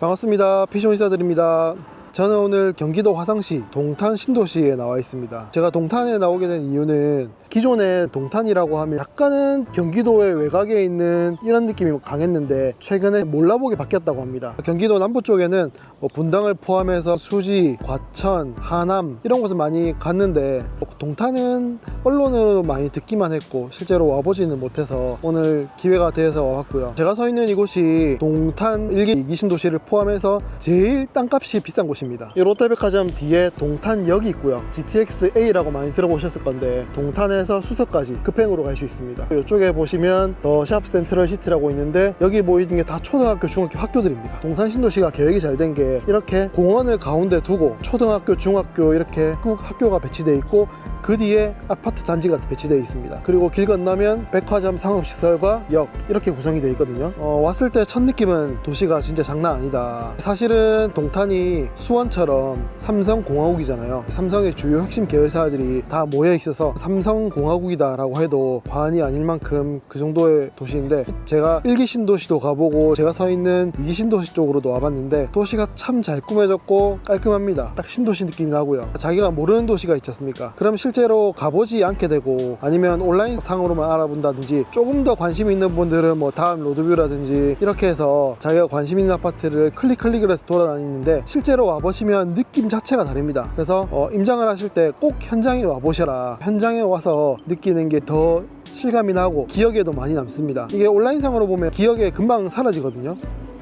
반갑습니다. 피쇼인사드립니다. 저는 오늘 경기도 화성시 동탄 신도시에 나와 있습니다. 제가 동탄에 나오게 된 이유는 기존에 동탄이라고 하면 약간은 경기도의 외곽에 있는 이런 느낌이 강했는데 최근에 몰라보게 바뀌었다고 합니다. 경기도 남부 쪽에는 분당을 포함해서 수지, 과천, 하남 이런 곳을 많이 갔는데 동탄은 언론으로 많이 듣기만 했고 실제로 와보지는 못해서 오늘 기회가 돼서 와봤고요. 제가 서 있는 이곳이 동탄 1기, 2기 신도시를 포함해서 제일 땅값이 비싼 곳입니다. 이 롯데백화점 뒤에 동탄역이 있고요. GTX-A라고 많이 들어보셨을 건데 동탄에서 수서까지 급행으로 갈 수 있습니다. 이쪽에 보시면 더 샵 센트럴 시티라고 있는데 여기 보이는 게 다 초등학교, 중학교 학교들입니다. 동탄 신도시가 계획이 잘 된 게 이렇게 공원을 가운데 두고 초등학교, 중학교 이렇게 쭉 학교가 배치되어 있고 그 뒤에 아파트 단지가 배치되어 있습니다. 그리고 길 건너면 백화점, 상업시설과 역 이렇게 구성이 되어 있거든요. 왔을 때 첫 느낌은 도시가 진짜 장난 아니다. 사실은 동탄이 수원처럼 삼성공화국이잖아요. 삼성의 주요 핵심 계열사들이 다 모여 있어서 삼성공화국이다 라고 해도 과언이 아닐 만큼 그 정도의 도시인데 제가 1기 신도시도 가보고 제가 서 있는 2기 신도시 쪽으로도 와봤는데 도시가 참 잘 꾸며졌고 깔끔합니다. 딱 신도시 느낌이 나고요. 자기가 모르는 도시가 있지 않습니까? 그럼 실제로 가보지 않게 되고 아니면 온라인 상으로만 알아본다든지 조금 더 관심 있는 분들은 뭐 다음 로드뷰라든지 이렇게 해서 자기가 관심 있는 아파트를 클릭을 해서 돌아다니는데 실제로 와보시면 느낌 자체가 다릅니다. 그래서 임장을 하실 때 꼭 현장에 와보셔라. 현장에 와서 느끼는 게 더 실감이 나고 기억에도 많이 남습니다. 이게 온라인상으로 보면 기억에 금방 사라지거든요.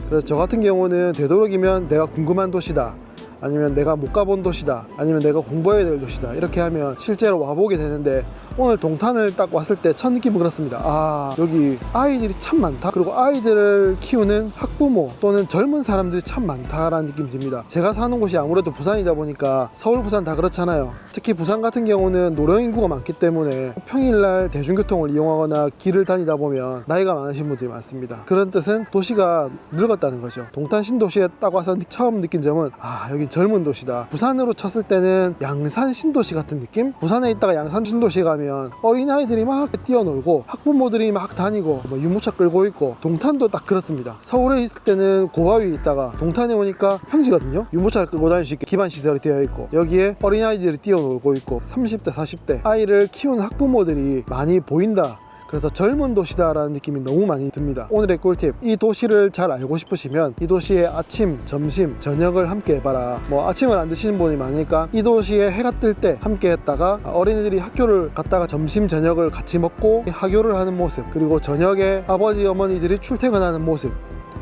그래서 저 같은 경우는 되도록이면 내가 궁금한 도시다, 아니면 내가 못 가본 도시다, 아니면 내가 공부해야 될 도시다 이렇게 하면 실제로 와보게 되는데 오늘 동탄을 딱 왔을 때 첫 느낌은 그렇습니다. 아, 여기 아이들이 참 많다, 그리고 아이들을 키우는 학부모 또는 젊은 사람들이 참 많다라는 느낌이 듭니다. 제가 사는 곳이 아무래도 부산이다 보니까 서울, 부산 다 그렇잖아요. 특히 부산 같은 경우는 노령인구가 많기 때문에 평일날 대중교통을 이용하거나 길을 다니다 보면 나이가 많으신 분들이 많습니다. 그런 뜻은 도시가 늙었다는 거죠. 동탄 신도시에 딱 와서 처음 느낀 점은 여기 젊은 도시다. 부산으로 쳤을 때는 양산 신도시 같은 느낌? 부산에 있다가 양산 신도시 가면 어린아이들이 막 뛰어놀고 학부모들이 막 다니고 유모차 끌고 있고, 동탄도 딱 그렇습니다. 서울에 있을 때는 고바위에 있다가 동탄에 오니까 평지거든요. 유모차를 끌고 다닐 수 있게 기반 시설이 되어 있고 여기에 어린아이들이 뛰어놀고 있고 30대 40대 아이를 키우는 학부모들이 많이 보인다. 그래서 젊은 도시다라는 느낌이 너무 많이 듭니다. 오늘의 꿀팁, 이 도시를 잘 알고 싶으시면 이 도시의 아침, 점심, 저녁을 함께 해봐라. 아침을 안 드시는 분이 많으니까 이 도시에 해가 뜰 때 함께 했다가 어린이들이 학교를 갔다가 점심, 저녁을 같이 먹고 하교를 하는 모습, 그리고 저녁에 아버지, 어머니들이 출퇴근하는 모습,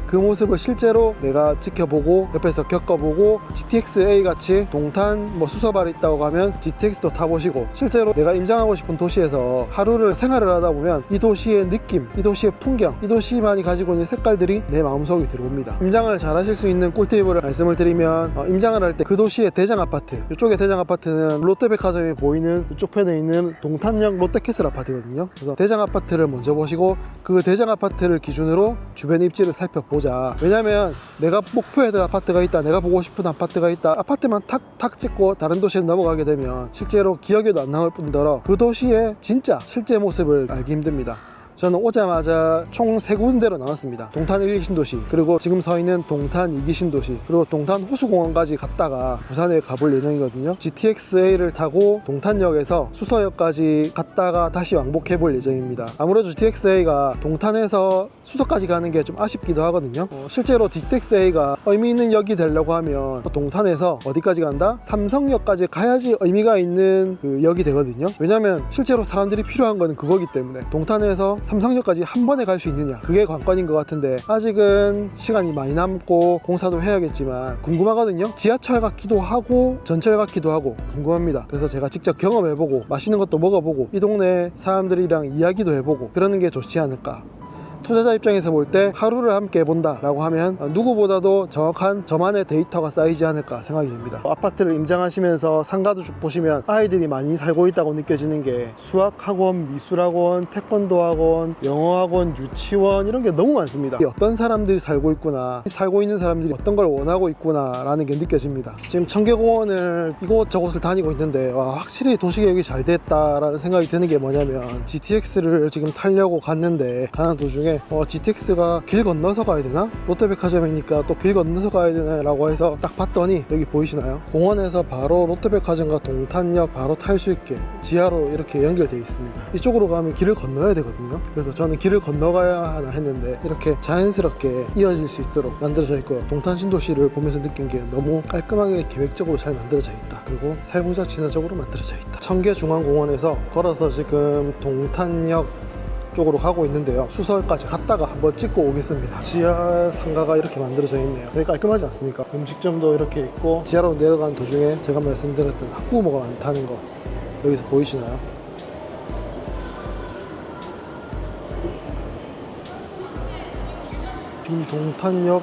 그 모습을 실제로 내가 지켜보고 옆에서 겪어보고 GTX-A 같이 동탄 수서발이 있다고 하면 GTX도 타보시고 실제로 내가 임장하고 싶은 도시에서 하루를 생활을 하다 보면 이 도시의 느낌, 이 도시의 풍경, 이 도시만이 가지고 있는 색깔들이 내 마음속에 들어옵니다. 임장을 잘 하실 수 있는 꿀팁을 말씀을 드리면 임장을 할 때 그 도시의 대장아파트, 이쪽의 대장아파트는 롯데백화점이 보이는 이쪽 편에 있는 동탄역 롯데캐슬 아파트거든요. 그래서 대장아파트를 먼저 보시고 그 대장아파트를 기준으로 주변의 입지를 살펴보고 왜냐면 내가 목표해야 될 아파트가 있다, 내가 보고 싶은 아파트가 있다, 아파트만 탁탁 찍고 다른 도시를 넘어가게 되면 실제로 기억에도 안 남을 뿐더러 그 도시의 진짜 실제 모습을 알기 힘듭니다. 저는 오자마자 총 3군데로 나왔습니다. 동탄 1기 신도시, 그리고 지금 서 있는 동탄 2기 신도시, 그리고 동탄 호수공원까지 갔다가 부산에 가볼 예정이거든요. GTX-A를 타고 동탄역에서 수서역까지 갔다가 다시 왕복해 볼 예정입니다. 아무래도 GTX-A가 동탄에서 수서까지 가는 게 좀 아쉽기도 하거든요. 실제로 GTX-A가 의미 있는 역이 되려고 하면 동탄에서 어디까지 간다? 삼성역까지 가야지 의미가 있는 그 역이 되거든요. 왜냐면 실제로 사람들이 필요한 거는 그거기 때문에. 동탄에서 삼성역까지 한 번에 갈 수 있느냐, 그게 관건인 것 같은데 아직은 시간이 많이 남고 공사도 해야겠지만 궁금하거든요. 지하철 같기도 하고 전철 같기도 하고 궁금합니다. 그래서 제가 직접 경험해보고 맛있는 것도 먹어보고 이 동네 사람들이랑 이야기도 해보고 그러는 게 좋지 않을까. 투자자 입장에서 볼 때 하루를 함께 해본다 라고 하면 누구보다도 정확한 저만의 데이터가 쌓이지 않을까 생각이 됩니다. 아파트를 임장하시면서 상가도 쭉 보시면 아이들이 많이 살고 있다고 느껴지는 게 수학학원, 미술학원, 태권도학원, 영어학원, 유치원 이런 게 너무 많습니다. 어떤 사람들이 살고 있구나, 살고 있는 사람들이 어떤 걸 원하고 있구나 라는 게 느껴집니다. 지금 청계공원을 이곳저곳을 다니고 있는데 확실히 도시계획이 잘 됐다라는 생각이 드는 게 뭐냐면 GTX를 지금 타려고 갔는데 가는 도중에 전에 GTX가 길 건너서 가야 되나? 롯데백화점이니까 또 길 건너서 가야 되나 라고 해서 딱 봤더니 여기 보이시나요? 공원에서 바로 롯데백화점과 동탄역 바로 탈 수 있게 지하로 이렇게 연결되어 있습니다. 이쪽으로 가면 길을 건너야 되거든요. 그래서 저는 길을 건너가야 하나 했는데 이렇게 자연스럽게 이어질 수 있도록 만들어져 있고요. 동탄 신도시를 보면서 느낀 게 너무 깔끔하게 계획적으로 잘 만들어져 있다. 그리고 사용자 친화적으로 만들어져 있다. 청계중앙공원에서 걸어서 지금 동탄역 쪽으로 가고 있는데요. 수서까지 갔다가 한번 찍고 오겠습니다. 지하 상가가 이렇게 만들어져 있네요. 되게 깔끔하지 않습니까? 음식점도 이렇게 있고 지하로 내려가는 도중에 제가 말씀드렸던 학부모가 많다는 거 여기서 보이시나요? 지금 동탄역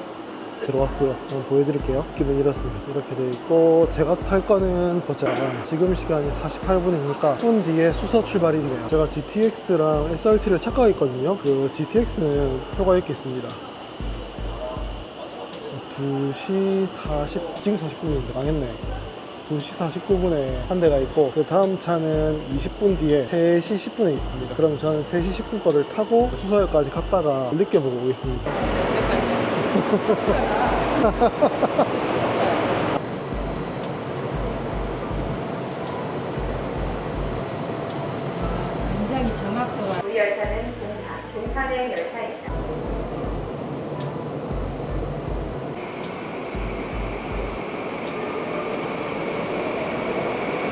들어왔고요. 한번 보여드릴게요. 느낌은 이렇습니다. 이렇게 돼 있고 제가 탈 거는 보자. 지금 시간이 48분이니까 10분 뒤에 수서 출발인데요. 제가 GTX랑 SRT를 착각했거든요. 그 GTX는 표가 이렇게 있습니다. 2시 40 지금 40분인데 망했네. 2시 49분에 한 대가 있고 그 다음 차는 20분 뒤에 3시 10분에 있습니다. 그럼 저는 3시 10분 거를 타고 수서역까지 갔다가 느껴보고 오겠습니다. 굉장히 정확도가 우리 열차는 동탄행 열차입니다.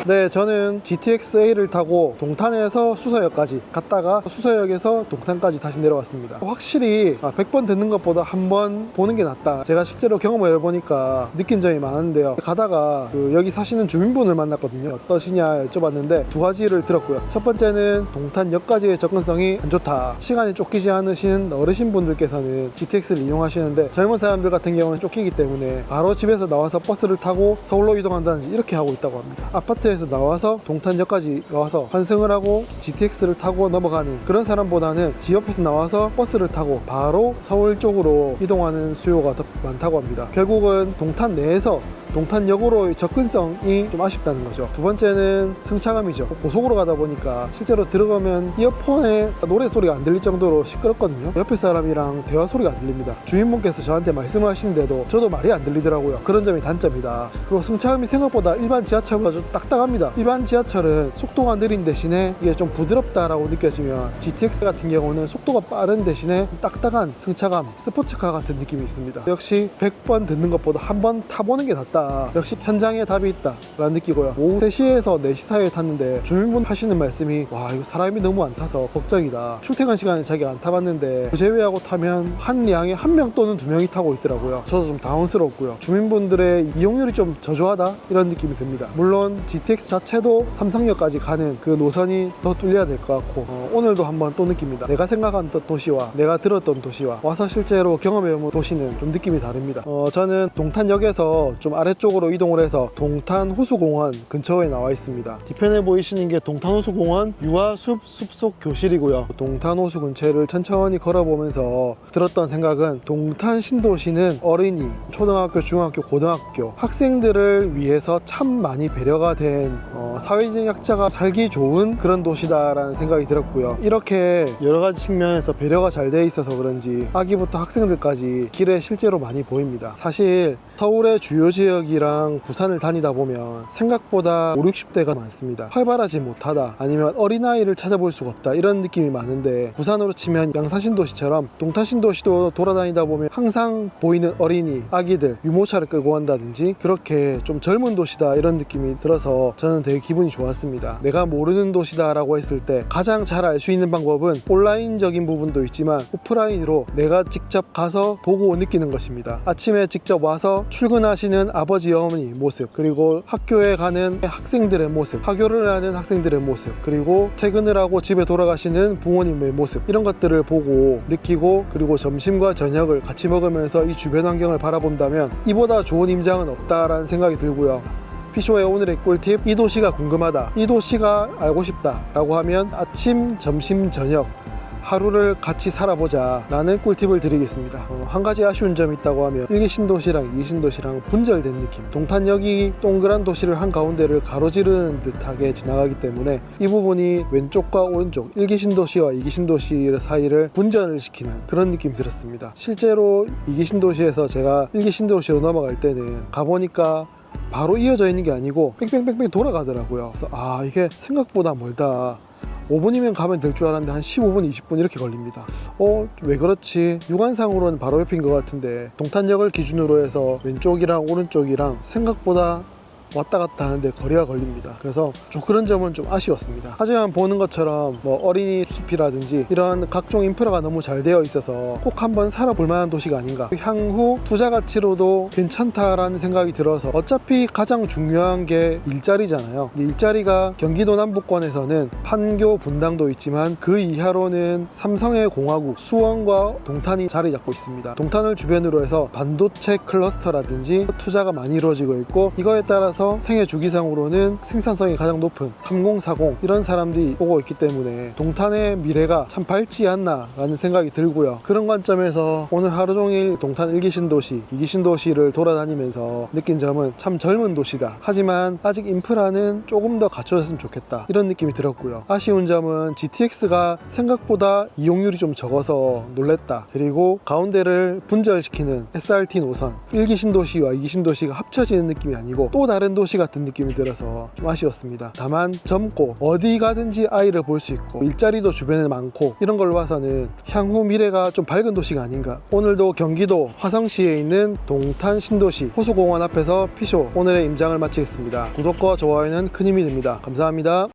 네, 저는 GTX-A를 타고 동탄에서 수서역까지 갔다가 수서역에서 동탄까지 다시 내려왔습니다. 확실히 100번 듣는 것보다 한 번 보는 게 낫다. 제가 실제로 경험을 해보니까 느낀 점이 많은데요. 가다가 여기 사시는 주민분을 만났거든요. 어떠시냐 여쭤봤는데 두 가지를 들었고요. 첫 번째는 동탄역까지의 접근성이 안 좋다. 시간이 쫓기지 않으신 어르신분들께서는 GTX를 이용하시는데 젊은 사람들 같은 경우는 쫓기기 때문에 바로 집에서 나와서 버스를 타고 서울로 이동한다든지 이렇게 하고 있다고 합니다. 아파트에서 나와서 동탄역까지 와서 환승을 하고 GTX를 타고 넘어가는 그런 사람보다는 집 옆에서 나와서 버스를 타고 바로 서울 쪽으로 이동하는 수요가 더 많다고 합니다. 결국은 동탄 내에서 동탄역으로의 접근성이 좀 아쉽다는 거죠. 두 번째는 승차감이죠. 고속으로 가다 보니까 실제로 들어가면 이어폰에 노래 소리가 안 들릴 정도로 시끄럽거든요. 옆에 사람이랑 대화 소리가 안 들립니다. 주인분께서 저한테 말씀을 하시는데도 저도 말이 안 들리더라고요. 그런 점이 단점이다. 그리고 승차감이 생각보다 일반 지하철보다 좀 딱딱합니다. 일반 지하철은 속도가 느린 대신에 이게 좀 부드럽다라고 느껴지면 GTX 같은 경우는 속도가 빠른 대신에 딱딱한 승차감, 스포츠카 같은 느낌이 있습니다. 역시 100번 듣는 것보다 한 번 타보는 게 낫다. 역시 현장에 답이 있다 라는 느끼고요. 오후 3시에서 4시 사이에 탔는데 주민분 하시는 말씀이 와 이거 사람이 너무 안 타서 걱정이다. 출퇴근 시간에 자기가 안 타봤는데 그 제외하고 타면 한 량에 1명 또는 2명이 타고 있더라고요. 저도 좀 당황스럽고요. 주민분들의 이용률이 좀 저조하다 이런 느낌이 듭니다. 물론 GTX 자체도 삼성역까지 가는 그 노선이 더 뚫려야 될 것 같고 오늘도 한번 또 느낍니다. 내가 생각한 도시와 내가 들었던 도시와 와서 실제로 경험해본 도시는 좀 느낌이 다릅니다. 저는 동탄역에서 좀 아래쪽으로 이동을 해서 동탄 호수공원 근처에 나와 있습니다. 뒤편에 보이시는 게 동탄 호수공원 유아숲 숲속 교실이고요. 동탄 호수 근처를 천천히 걸어보면서 들었던 생각은 동탄 신도시는 어린이, 초등학교, 중학교, 고등학교 학생들을 위해서 참 많이 배려가 된 사회적 약자가 살기 좋은 그런 도시다라는 생각이 들었고요. 이렇게 여러 가지 측면에서 배려가 잘 돼 있어서 그런지 아기부터 학생들까지 길에 실제로 많이 보입니다. 사실 서울의 주요 지역이랑 부산을 다니다 보면 생각보다 5, 60대가 많습니다. 활발하지 못하다 아니면 어린아이를 찾아볼 수가 없다 이런 느낌이 많은데 부산으로 치면 양산신도시처럼 동탄신도시도 돌아다니다 보면 항상 보이는 어린이, 아기들 유모차를 끌고 간다든지 그렇게 좀 젊은 도시다 이런 느낌이 들어서 저는 되게 기분이 좋았습니다. 내가 모르는 도시다 라고 했을 때 가장 잘 알 수 있는 방법은 온라인적인 부분도 있지만 오프라인으로 내가 직접 가서 보고 느끼는 것입니다. 아침에 직접 와서 출근하시는 아버지 어머니 모습, 그리고 학교에 가는 학생들의 모습, 학교를 하는 학생들의 모습, 그리고 퇴근을 하고 집에 돌아가시는 부모님의 모습, 이런 것들을 보고 느끼고 그리고 점심과 저녁을 같이 먹으면서 이 주변 환경을 바라본다면 이보다 좋은 임장은 없다라는 생각이 들고요. 피쇼의 오늘의 꿀팁, 이 도시가 궁금하다, 이 도시가 알고 싶다 라고 하면 아침, 점심, 저녁 하루를 같이 살아보자 라는 꿀팁을 드리겠습니다. 한 가지 아쉬운 점이 있다고 하면 1기 신도시랑 2기 신도시랑 분절된 느낌, 동탄역이 동그란 도시를 한가운데를 가로지르는 듯하게 지나가기 때문에 이 부분이 왼쪽과 오른쪽 1기 신도시와 2기 신도시 사이를 분전을 시키는 그런 느낌이 들었습니다. 실제로 2기 신도시에서 제가 1기 신도시로 넘어갈 때는 가보니까 바로 이어져 있는 게 아니고 뺑뺑뺑뺑 돌아가더라고요. 그래서 이게 생각보다 멀다. 5분이면 가면 될 줄 알았는데 한 15분, 20분 이렇게 걸립니다. 왜 그렇지? 육안상으로는 바로 옆인 것 같은데 동탄역을 기준으로 해서 왼쪽이랑 오른쪽이랑 생각보다 왔다 갔다 하는데 거리가 걸립니다. 그래서 좀 그런 점은 좀 아쉬웠습니다. 하지만 보는 것처럼 뭐 어린이 숲이라든지 이런 각종 인프라가 너무 잘 되어 있어서 꼭 한번 살아볼 만한 도시가 아닌가. 향후 투자 가치로도 괜찮다라는 생각이 들어서 어차피 가장 중요한 게 일자리잖아요. 일자리가 경기도 남부권에서는 판교, 분당도 있지만 그 이하로는 삼성의 공화국, 수원과 동탄이 자리 잡고 있습니다. 동탄을 주변으로 해서 반도체 클러스터라든지 투자가 많이 이루어지고 있고 이거에 따라서 생애 주기상으로는 생산성이 가장 높은 3040 이런 사람들이 오고 있기 때문에 동탄의 미래가 참 밝지 않나 라는 생각이 들고요. 그런 관점에서 오늘 하루 종일 동탄 1기 신도시, 2기 신도시를 돌아다니면서 느낀 점은 참 젊은 도시다. 하지만 아직 인프라는 조금 더 갖춰졌으면 좋겠다. 이런 느낌이 들었고요. 아쉬운 점은 GTX가 생각보다 이용률이 좀 적어서 놀랬다. 그리고 가운데를 분절시키는 SRT 노선 1기 신도시와 2기 신도시가 합쳐지는 느낌이 아니고 또 다른 도시 같은 느낌이 들어서 좀 아쉬웠습니다. 다만 젊고 어디 가든지 아이를 볼 수 있고 일자리도 주변에 많고 이런 걸로 봐서는 향후 미래가 좀 밝은 도시가 아닌가. 오늘도 경기도 화성시에 있는 동탄 신도시 호수공원 앞에서 피쇼 오늘의 임장을 마치겠습니다. 구독과 좋아요는 큰 힘이 됩니다. 감사합니다.